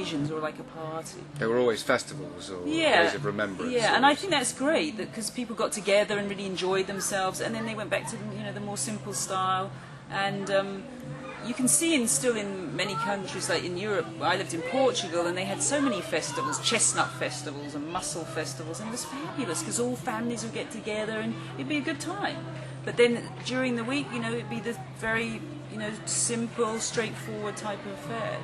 occasions or like a party. There were always festivals or Yeah. days of remembrance. Yeah, and I think that's great because people got together and really enjoyed themselves, and then they went back to the more simple style. And you can see still in many countries, like in Europe, I lived in Portugal, and they had so many festivals, chestnut festivals and mussel festivals, and it was fabulous because all families would get together and it'd be a good time. But then during the week, it'd be the very, simple, straightforward type of affair.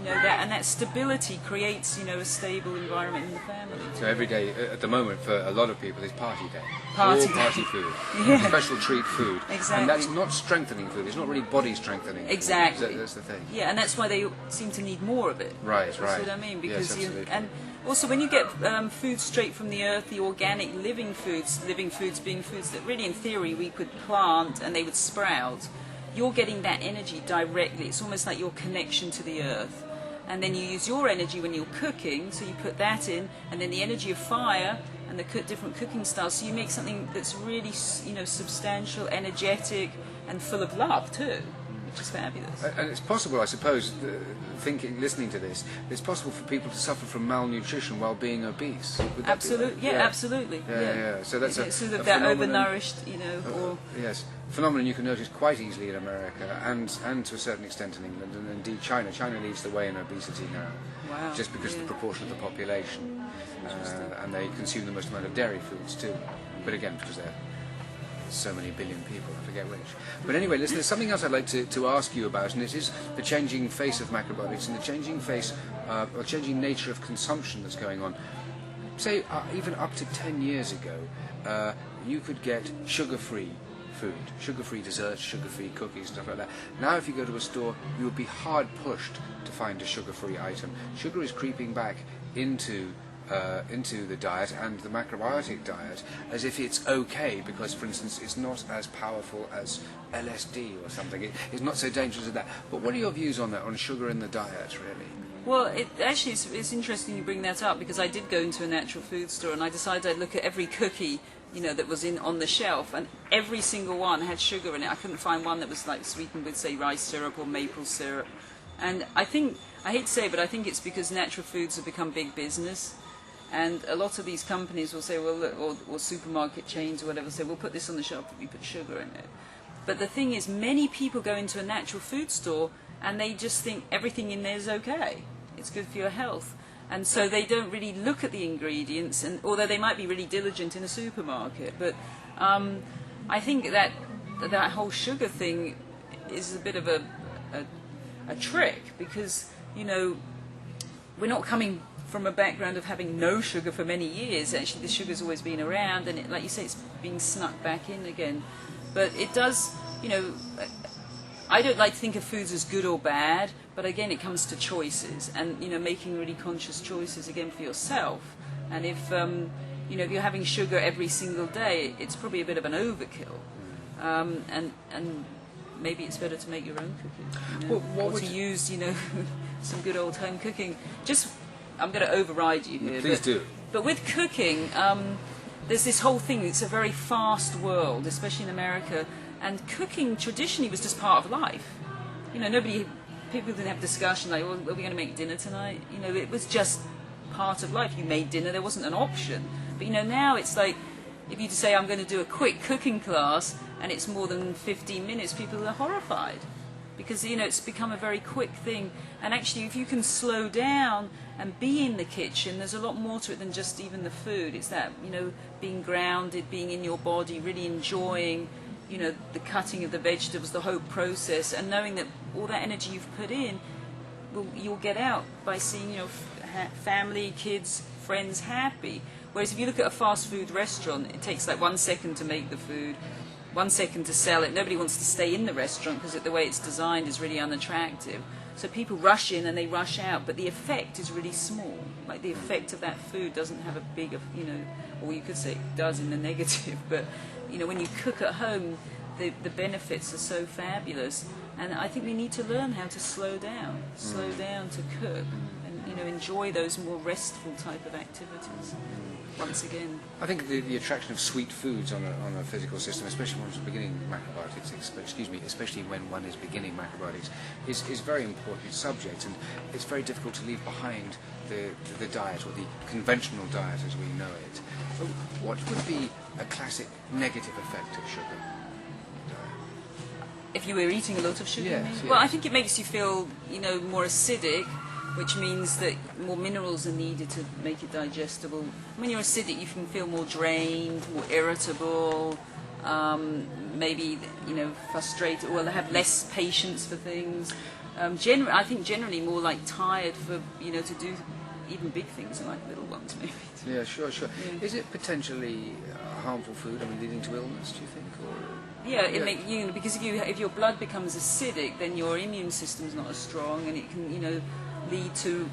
That stability creates, a stable environment in the family. So every day, at the moment, for a lot of people, is party day. Party All party food. Yeah. Special treat food. Exactly. And that's not strengthening food. It's not really body strengthening. Exactly. Food. That's the thing. Yeah, and that's why they seem to need more of it. Right. That's what I mean. Yes, Because absolutely. and also when you get food straight from the earth, the organic living foods being foods that really in theory we could plant and they would sprout, you're getting that energy directly. It's almost like your connection to the earth. And then you use your energy when you're cooking, so you put that in, and then the energy of fire and the different cooking styles, so you make something that's really, substantial, energetic, and full of love too, which is fabulous. And it's possible, I suppose, listening to this, it's possible for people to suffer from malnutrition while being obese. Would that Absolutely, be right? absolutely. Yeah. So that's sort of a that phenomenon, overnourished, or yes, phenomenon you can notice quite easily in America and to a certain extent in England, and indeed China. China leads the way in obesity now, wow, just because of the proportion of the population, and they consume the most amount of dairy foods too. But again, because they're so many billion people, I forget which. But anyway, listen, there's something else I'd like to ask you about, and it is the changing face of macrobiotics and the changing face, or changing nature of consumption that's going on. Say, even up to 10 years ago, you could get sugar-free food, sugar-free desserts, sugar-free cookies, stuff like that. Now if you go to a store, you would be hard-pushed to find a sugar-free item. Sugar is creeping back into the diet and the macrobiotic diet as if it's okay because, for instance, it's not as powerful as LSD or something. It's not so dangerous as that. But what are your views on that, on sugar in the diet, really? Well, it's interesting you bring that up because I did go into a natural food store and I decided I'd look at every cookie that was on the shelf, and every single one had sugar in it. I couldn't find one that was like sweetened with, say, rice syrup or maple syrup. And I hate to say it, but I think it's because natural foods have become big business. And a lot of these companies will say, well, look, or supermarket chains or whatever, say, we'll put this on the shelf if you put sugar in it. But the thing is, many people go into a natural food store and they just think everything in there is okay. It's good for your health. And so they don't really look at the ingredients, and although they might be really diligent in a supermarket. But I think that whole sugar thing is a bit of a trick because, we're not coming from a background of having no sugar for many years. Actually, the sugar's always been around, and like you say, it's being snuck back in again. But it does, I don't like to think of foods as good or bad, but again, it comes to choices and, making really conscious choices again for yourself. And if, if you're having sugar every single day, it's probably a bit of an overkill. And maybe it's better to make your own cooking, or to use, some good old home cooking. I'm going to override you here. Please do. But with cooking, there's this whole thing. It's a very fast world, especially in America. And cooking traditionally was just part of life. People didn't have discussion like, well, are we going to make dinner tonight? It was just part of life. You made dinner. There wasn't an option. But, now it's like, if you say, I'm going to do a quick cooking class, and it's more than 15 minutes, people are horrified. Because, it's become a very quick thing. And actually, if you can slow down and be in the kitchen, there's a lot more to it than just even the food. It's that, being grounded, being in your body, really enjoying, the cutting of the vegetables, the whole process, and knowing that all that energy you've put in, you'll get out by seeing, family, kids, friends happy. Whereas if you look at a fast food restaurant, it takes like 1 second to make the food, 1 second to sell it. Nobody wants to stay in the restaurant because the way it's designed is really unattractive. So people rush in and they rush out, but the effect is really small. Like the effect of that food doesn't have a big, or you could say it does in the negative, but when you cook at home, the benefits are so fabulous. And I think we need to learn how to slow down to cook. And enjoy those more restful type of activities. Once again, I think the attraction of sweet foods on a physical system, especially when one's beginning macrobiotics, especially when one is beginning macrobiotics, is a very important subject, and it's very difficult to leave behind the diet, or the conventional diet as we know it. So what would be a classic negative effect of sugar? if you were eating a lot of sugar, Yes, maybe? yes. Well, I think it makes you feel, more acidic, which means that more minerals are needed to make it digestible. When you're acidic, you can feel more drained, more irritable, maybe, frustrated, or have less patience for things. I think generally more like tired for, to do even big things and like little ones, maybe. Yeah, sure. Yeah. Is it potentially harmful food? I mean, leading to illness, do you think? Or Yeah, it make because if your blood becomes acidic, then your immune system's not as strong, and it can lead to.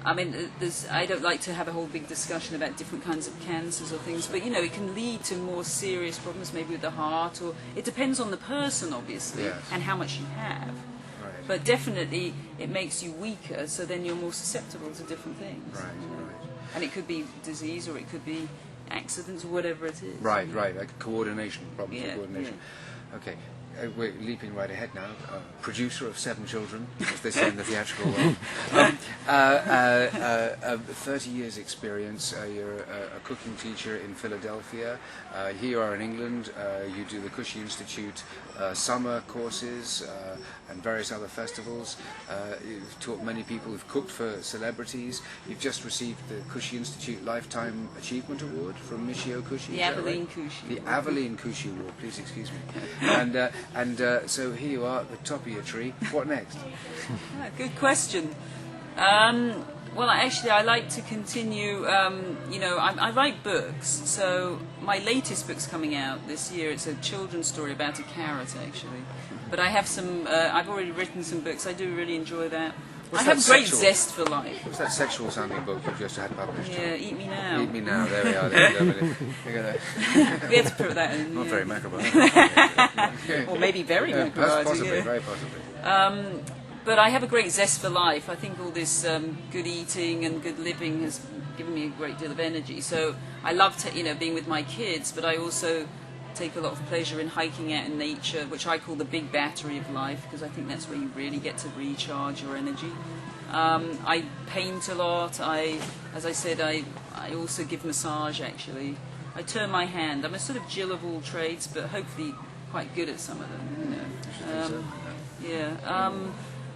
I mean, I don't like to have a whole big discussion about different kinds of cancers or things, but it can lead to more serious problems, maybe with the heart, or it depends on the person, obviously, Yes. and how much you have. right, But definitely, it makes you weaker, so then you're more susceptible to different things. right. And it could be disease, or it could be accidents, or whatever it is. Right, like coordination, problems Yeah, with coordination. Okay, we're leaping right ahead now. Producer of 7 children, as they say in the theatrical world. 30 years experience. You're a cooking teacher in Philadelphia. Here you are in England. You do the Cushy Institute summer courses and various other festivals. You've taught many people who've cooked for celebrities. You've just received the Cushy Institute Lifetime Achievement Award from Michio Cushy. The Aveline Cushy. The Aveline Cushy Award, please excuse me. And so here you are at the top of your tree. What next? Good question. Well, I like to continue. I write books. So my latest book's coming out this year. It's a children's story about a carrot, actually. But I have some. I've already written some books. I do really enjoy that. What's I have that great sexual? zest for life. What's that sexual-sounding book you've just had published? Yeah, Eat Me Now. Eat Me Now. There we are. There we go. Look at that. We have to put that in. Not yeah. very macrobiotic. Or maybe very Yeah, macrobiotic, possibly, yeah. very possibly. But I have a great zest for life. I think all this good eating and good living has given me a great deal of energy. So I love being with my kids, but I also take a lot of pleasure in hiking out in nature, which I call the big battery of life, because I think that's where you really get to recharge your energy. I paint a lot. As I said, I also give massage, actually. I turn my hand. I'm a sort of Jill of all trades, but hopefully quite good at some of them. Yeah.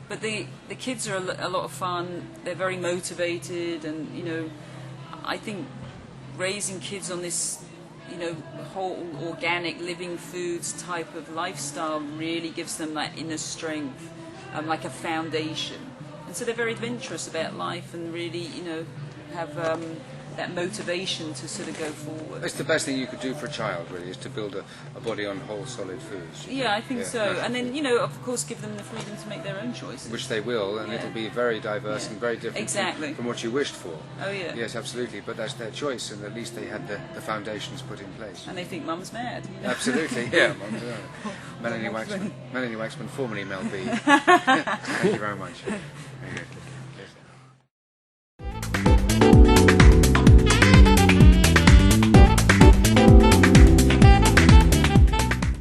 But the kids are a lot of fun. They're very motivated, and I think raising kids on this whole organic living foods type of lifestyle really gives them that inner strength, like a foundation. And so they're very adventurous about life and really have that motivation to sort of go forward. It's the best thing you could do for a child, really, is to build a body on whole, solid foods. Yeah, I think so. natural And then, foods. of course, give them the freedom to make their own choices. Which they will, and Yeah. it'll be very diverse Yeah. and very different Exactly. from what you wished for. Oh, yeah. Yes, absolutely, but that's their choice, and at least they had the foundations put in place. And they think mum's mad. Absolutely, yeah. Melanie Waxman, formerly Mel B. Thank you very much. Very good.